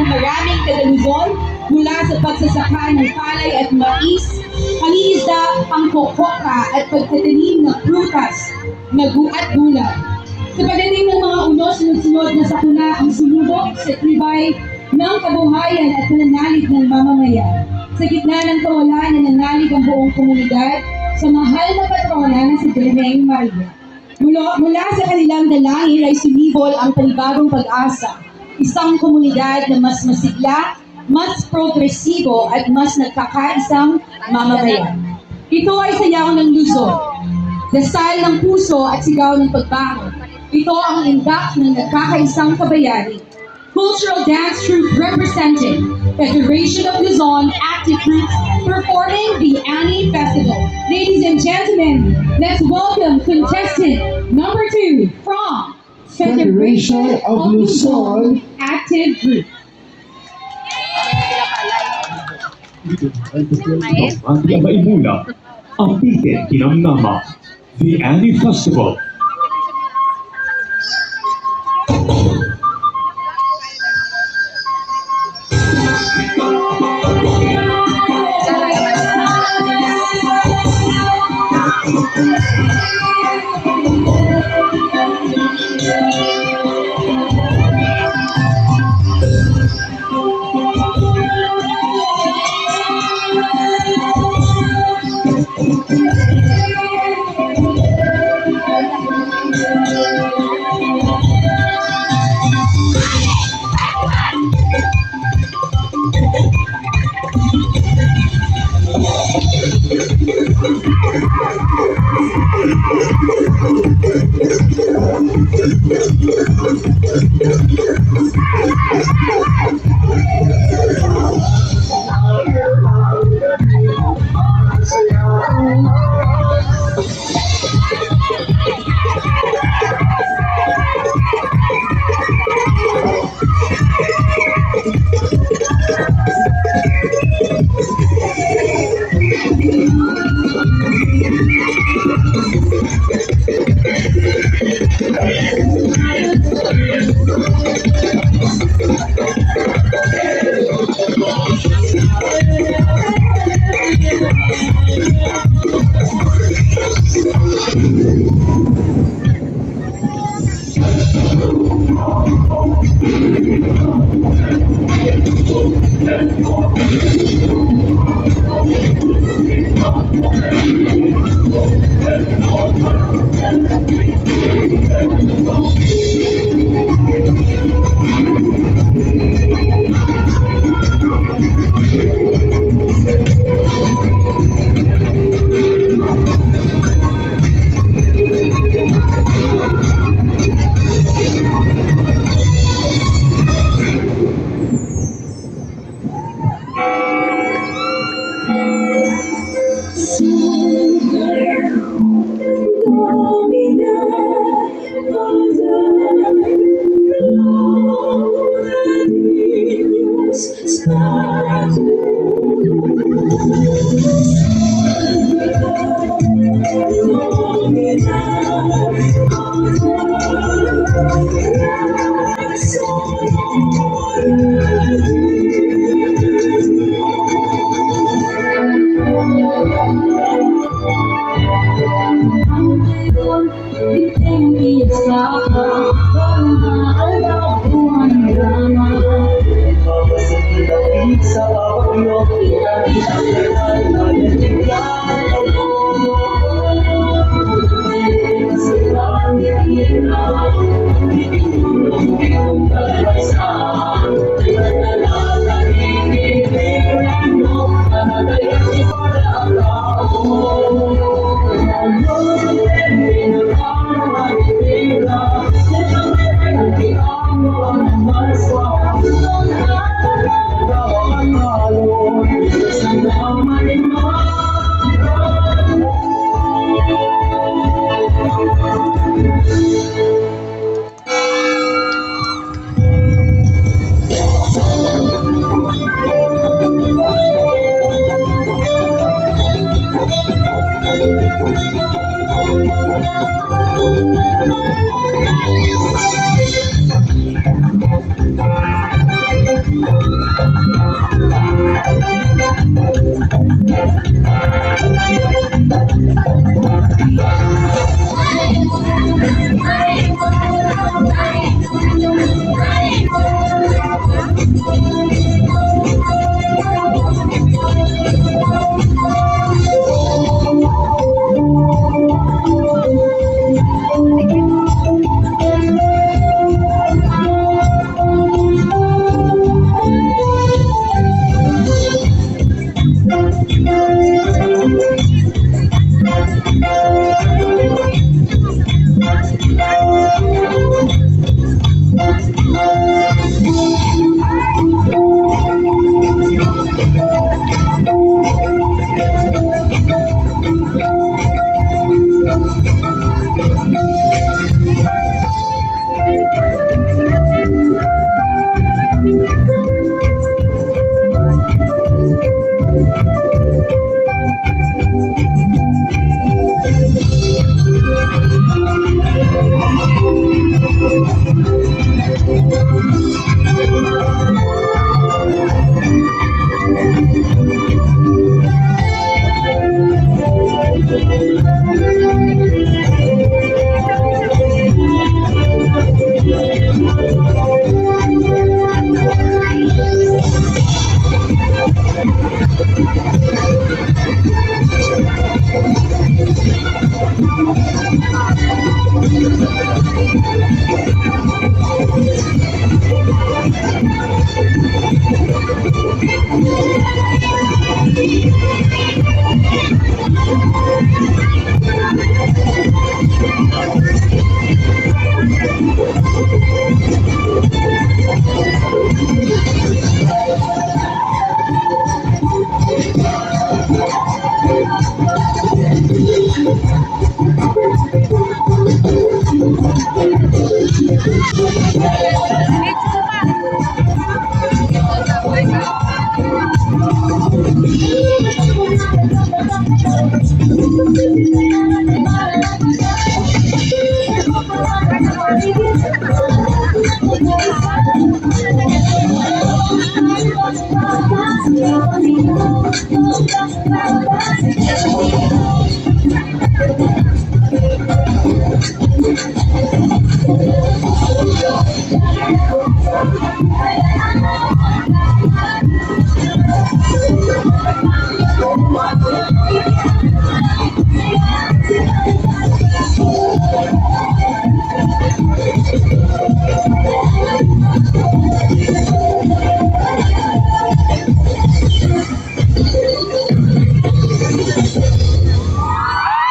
ng maraming taga-Luzon mula sa pagsasaka ng palay at mais, pangingisda, pangkokokra at pagtatanim ng prutas at gulay. Sa pagdating ng mga unos, sunod-sunod na sakuna ang sumubok sa tibay ng kabuhayan at pananalig ng mamamayan. Sa gitna ng kawalan, nananalig ang buong komunidad sa mahal na patrona na si Birheng Maria. Mula sa kanilang dalangin ay sumibol ang panibagong pag-asa, isang komunidad na mas masigla, mas progresibo at mas nagkakaisang mamamayan. Ito ay sayaw ng Luzon, dasal ng puso at sigaw ng pagbangon. Ito ang indak ng nagkakaisang kabayani. Cultural dance troupe representing Federation of Luzon Active Groups performing the Annie Festival. Ladies and gentlemen, let's welcome contestant number 2 from Federation of Luzon Active Group. Ang maimula, ang pitin kinamnama, the Annie Festival.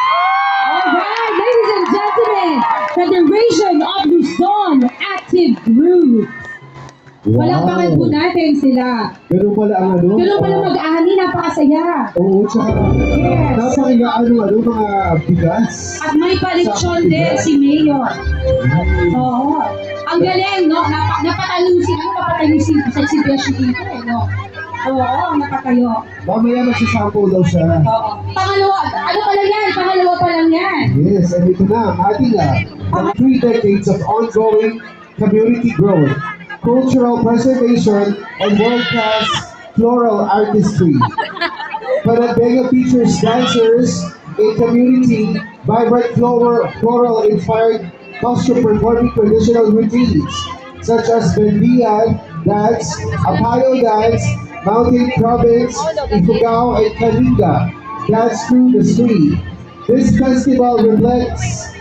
Alright, ladies and gentlemen, Federation of Luzon Active Group. Palakpakan po natin sila. Ganun pala ang ano? Ganun pala mag-ahani, napakasaya. Oo, tsaka Yes. napakaano mga bigas. At may palitsyon din si Mayor. Oo. Ang galing, no? Napatalusin. Ano napatalusin sa sitwasyon dito, eh, no? Oo, napatayo. Mamaya magsasample daw siya. Oo. Pangalawa, ano pala yan? Pangalawa pa lang yan. Yes, and ito na, ating ang 3 decades of ongoing community growth, cultural preservation, and world-class floral artistry. Panagbenga features dancers in community, vibrant floral-inspired costume performing traditional routines such as Bendian dance, Apayo dance, Mountain Province, Ifugao, and Kalinga dance through the street. This festival reflects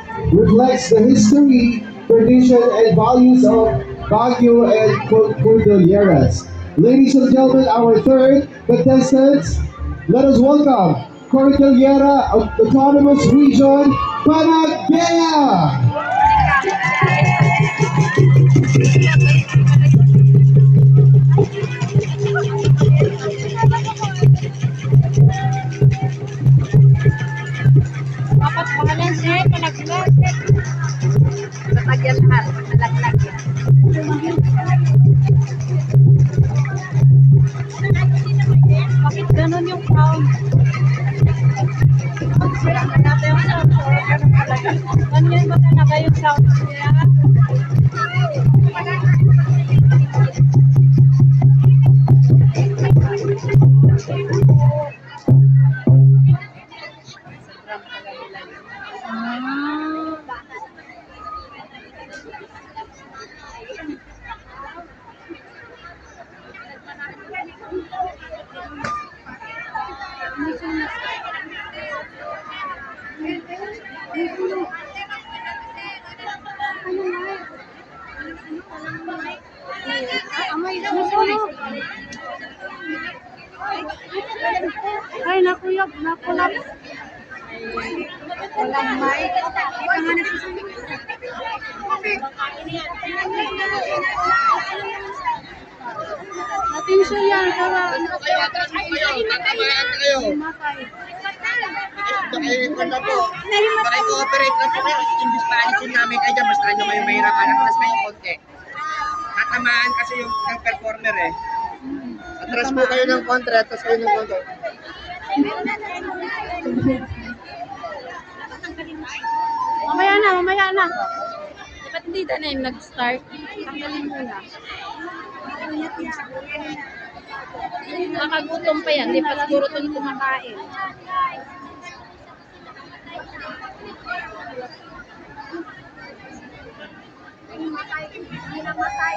the history, tradition, and values of Baguio and Cordilleras. Ladies and gentlemen, our third contestants, let us welcome Cordillera Autonomous Region, Panagbenga! Dapat pangalan sir, panaglag. Patagyan lahat, nalaglag yan. Bakit ganun yung sound? Sira na natin yung sound. So, ganun talaga. Ganyan ba talaga yung sound niya? Nasunog. Ay, nakuyog, nakulap. Walang mic. Ikaw nga nagsusunog. Atensyon yan, para matay. Pakicooperate lang po kayo. Imbis pa alisin namin kayo dyan, basta nyo kayo mahirapan. Atras kayo konti. Tatamaan kasi yung performer eh. Atras po kayo ng kontra, atras kayo ng kontra. Mamaya na, mamaya na. Ba't hindi na yung nag-start? Tanggalin mo na. Nakagutom pa yan, di pa siguro ito kumakain. Hindi namatay.